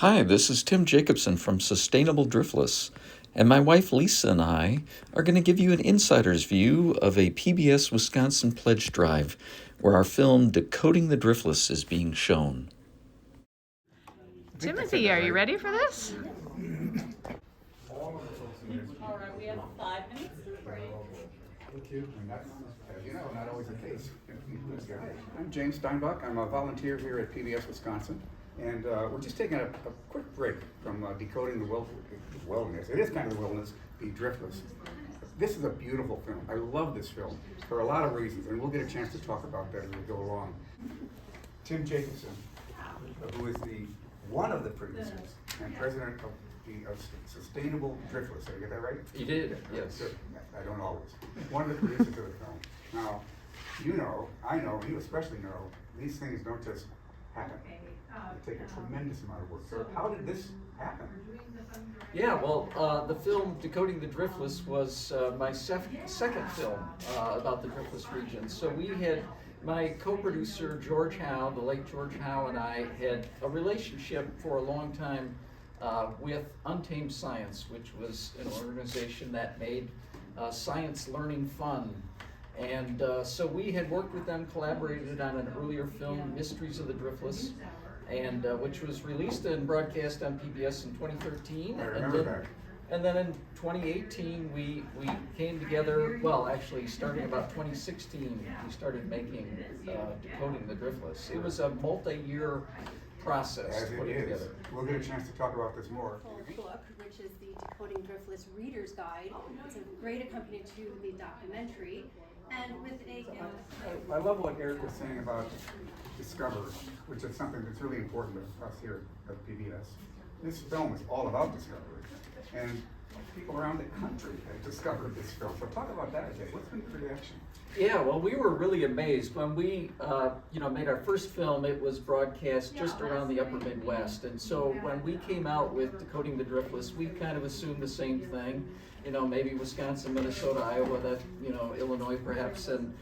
Hi, this is Tim Jacobson from Sustainable Driftless, and my wife Lisa and I are going to give you an insider's view of a PBS Wisconsin pledge drive where our film Decoding the Driftless is being shown. Timothy, are you ready for this? All right, we have 5 minutes to break. Thank you. And that's, as you know, not always the case. I'm James Steinbach. I'm a volunteer here at PBS Wisconsin. And we're just taking a quick break from decoding the wilderness. It is kind of the wilderness, the driftless. This is a beautiful film. I love this film for a lot of reasons, and we'll get a chance to talk about that as we go along. Tim Jacobson, who is one of the producers and president of Sustainable Driftless. Did I get that right? You did, yes. Good. I don't always. One of the producers of the film. Now, you know, I know, you especially know, these things don't just happen. They take a tremendous amount of work. So how did this happen? Yeah, well, the film Decoding the Driftless was my second film about the Driftless region. So we had, my co-producer George Howe, the late George Howe, and I had a relationship for a long time with Untamed Science, which was an organization that made science learning fun. And so we had worked with them, collaborated on an earlier film, Mysteries of the Driftless, and which was released and broadcast on PBS in 2013. I remember that. And then in 2018, we came together, well, actually, starting about 2016, we started making Decoding the Driftless. It was a multi-year process. As it is. We'll get a chance to talk about this more. Book, which is the Decoding Driftless Reader's Guide. It's a great accompaniment to the documentary. And with I love what Eric was saying about discovery, which is something that's really important to us here at PBS. This film is all about discovery, and people around the country have discovered this film. So talk about that, Jay. What's been the reaction? Yeah, well, we were really amazed when we, made our first film. It was broadcast just around the Upper Midwest, and so when we came out with Decoding the Driftless, we kind of assumed the same thing. You know, maybe Wisconsin, Minnesota, Iowa, Illinois perhaps, and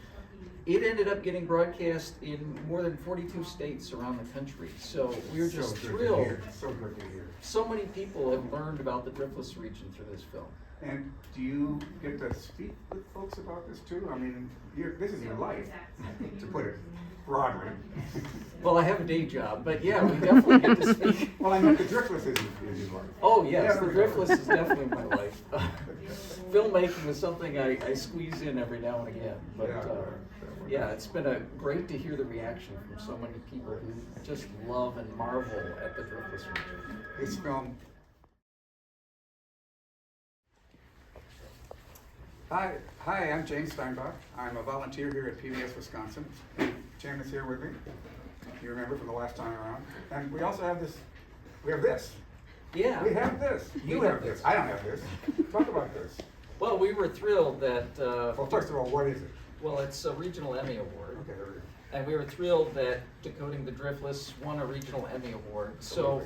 it ended up getting broadcast in more than 42 states around the country. So we were just thrilled. So good to hear. So many people have learned about the Driftless region through this film. And do you get to speak with folks about this too? I mean, this is your life, to put it broadly. Well, I have a day job, but yeah, we definitely get to speak. Well, I mean, the driftless is your life. Oh yes, Yeah, the Driftless is definitely my life. Filmmaking is something I squeeze in every now and again, but yeah, it's been great to hear the reaction from so many people who just love and marvel at the Driftless region. This film. Hi, I'm James Steinbach. I'm a volunteer here at PBS Wisconsin. Jim is here with me. You remember from the last time around. And we also have this. We have this. Yeah. We have this. You have this. I don't have this. Talk about this. Well, we were thrilled that. Well, first of all, what is it? Well, it's a regional Emmy Award. Okay, there we go. And we were thrilled that Decoding the Driftless won a regional Emmy Award. So,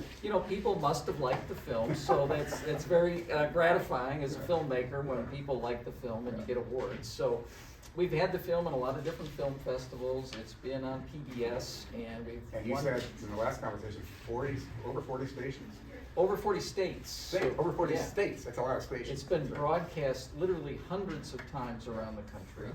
people must have liked the film. So that's very gratifying as a filmmaker when people like the film and you get awards. So we've had the film in a lot of different film festivals. It's been on PBS, and we've And you said in the last conversation, over 40 stations? Over 40 states. Over 40 yeah. states. That's a lot of stations. It's been broadcast literally hundreds of times around the country.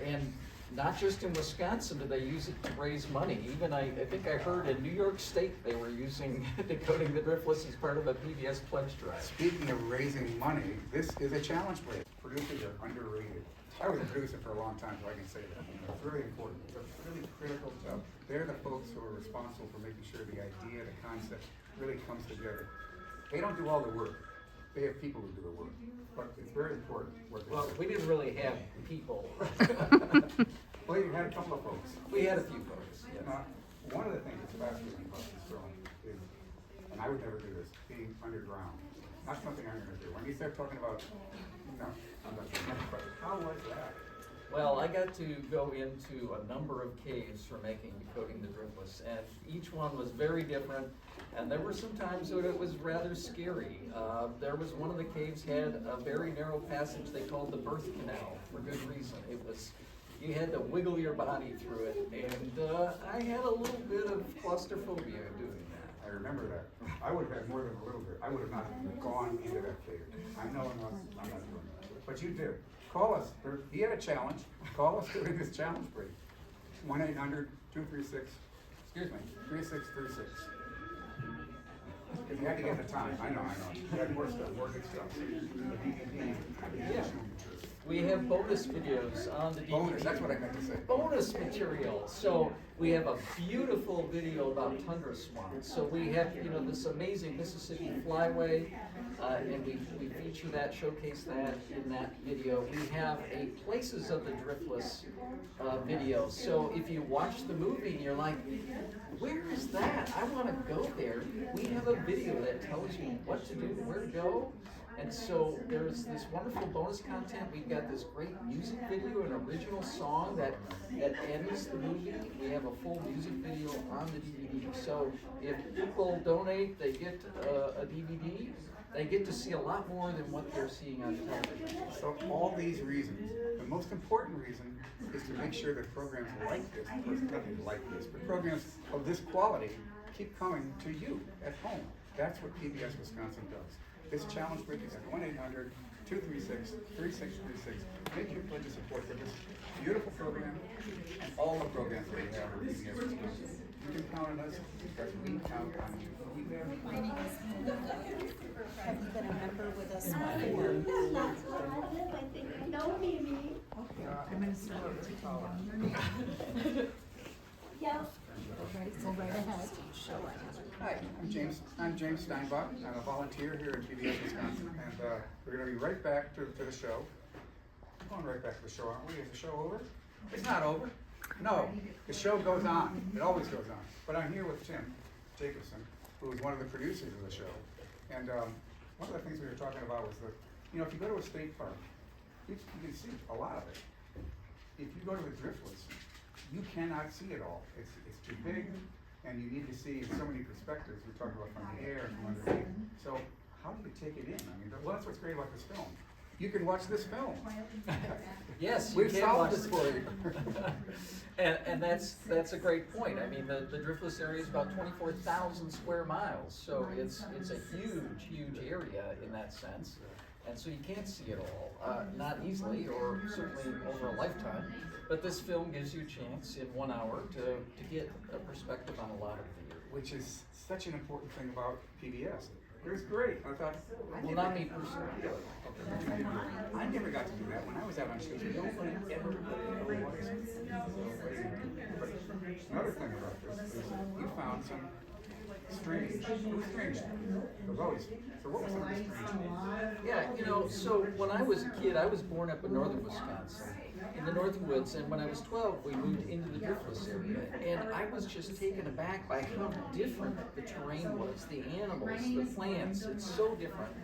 And not just in Wisconsin do they use it to raise money. Even I think I heard in New York State they were using Decoding the Driftless as part of a PBS pledge drive. Speaking of raising money, this is a challenge for you. Producers are underrated. I was a producer for a long time, so I can say that. It's really important. It's a really critical job. They're the folks who are responsible for making sure the idea, the concept really comes together. They don't do all the work. They have people who do the work. But it's very important what they Well, do. we didn't really have people. Well, you had a couple of folks. We had a few folks. Yes. Now, one of the things that's fascinating about this film is, and I would never do this, being underground. Not something I'm going to do. When you start talking about, no, I'm not doing that. But how was that? Well, I got to go into a number of caves for making Decoding the Driftless, and each one was very different, and there were some times when it was rather scary. There was one of the caves had a very narrow passage they called the birth canal, for good reason. You had to wiggle your body through it, and I had a little bit of claustrophobia doing that. remember that. I would have had more than a little bit. I would have not gone into that cave. I know I'm not doing that. But you did. Call us. He had a challenge. Call us during this challenge break. 1-800-236, excuse me, 3636. Because you had to get the time. I know. You had more stuff, more good stuff. Yeah. We have bonus videos on the DVD. Bonus, that's what I meant to say. Bonus material. So we have a beautiful video about tundra swamps. So we have, this amazing Mississippi flyway, and we feature that, showcase that in that video. We have a Places of the Driftless video. So if you watch the movie and you're like, where is that? I want to go there. We have a video that tells you what to do, where to go. And so there's this wonderful bonus content. We've got this great music video, an original song that ends the movie. We have a full music video on the DVD. So if people donate, they get a DVD. They get to see a lot more than what they're seeing on television. So all these reasons, the most important reason is to make sure that programs like this, of course nothing like this, but programs of this quality keep coming to you at home. That's what PBS Wisconsin does. This challenge break is at 1-800-236-3636. Make your pledge of support for this beautiful program and all the programs that we have at PBS Wisconsin. You can count on us because we count on you. My name is Linda. Have you been a member with us before? I think you know Mimi. Okay, I'm going to start taking down your name. Yeah. Go right ahead. Hi, I'm James Steinbach. I'm a volunteer here at PBS Wisconsin, and we're going to be right back to the show. We're going right back to the show, aren't we? Is the show over? It's not over. No, the show goes on. It always goes on. But I'm here with Tim Jacobson, who is one of the producers of the show. And one of the things we were talking about was that, if you go to a state park, you can see a lot of it. If you go to the Driftless, you cannot see it all. It's too big, and you need to see so many perspectives. We're talking about from the air and from underneath. So how do you take it in? I mean, that's what's great about this film. You can watch this film. Yes, you We've can solved watch this for you. and that's a great point. I mean, the Driftless area is about 24,000 square miles, so it's a huge area in that sense. And so you can't see it all, not easily, or certainly over a lifetime. But this film gives you a chance in 1 hour to get a perspective on a lot of the year. Which is such an important thing about PBS. It was great. I thought, Well, not me personally. I never got to do that when I was out on shows. Nobody ever put me on voice. But another thing about this is you found some strange. It was strange. It was always. So what was some of the strange? Yeah, so when I was a kid, I was born up in northern Wisconsin, in the North Woods, and when I was 12, we moved into the Driftless area, and I was just taken aback by how different the terrain was, the animals, the plants, it's so different.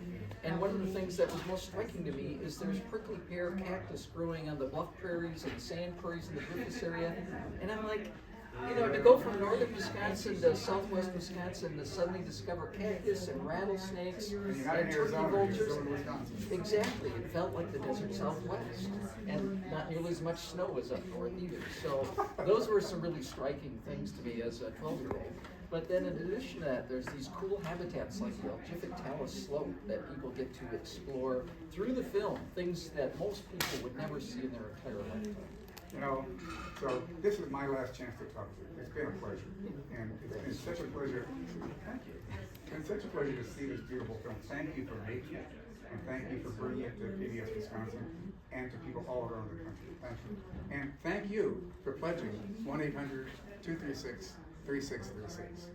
And one of the things that was most striking to me is there's prickly pear cactus growing on the bluff prairies and sand prairies in the Driftless area, and I'm like, to go from northern Wisconsin to southwest Wisconsin to suddenly discover cactus and rattlesnakes And you're not in and turkey Arizona, you're vultures. still in Wisconsin. Exactly, it felt like the desert Southwest, and not nearly as much snow as up north either. So those were some really striking things to me as a 12-year-old. But then in addition to that, there's these cool habitats like the Algific Talus Slope that people get to explore through the film, things that most people would never see in their entire lifetime. So this is my last chance to talk to you. It's been a pleasure. And it's been such a pleasure. Thank you. It's been such a pleasure to see this beautiful film. Thank you for making it. And thank you for bringing it to PBS Wisconsin and to people all around the country. Thank you. And thank you for pledging 1-800-236-3636.